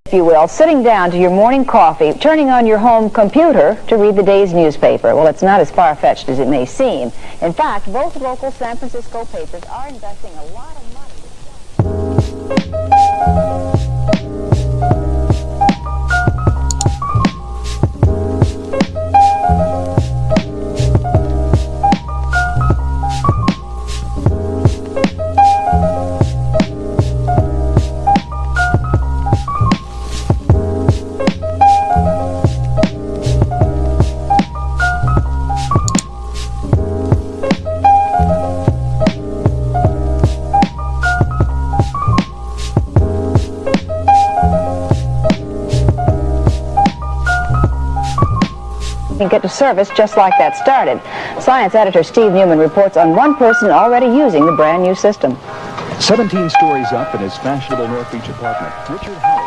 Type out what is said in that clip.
If you will, sitting down to your morning coffee, turning on your home computer to read the day's newspaper. Well, it's not as far-fetched as it may seem. In fact, both local San Francisco papers are investing a lot of money. And get to service just like that started. Science editor Steve Newman reports on one person already using the brand new system. 17 stories up in his fashionable North Beach apartment, Richard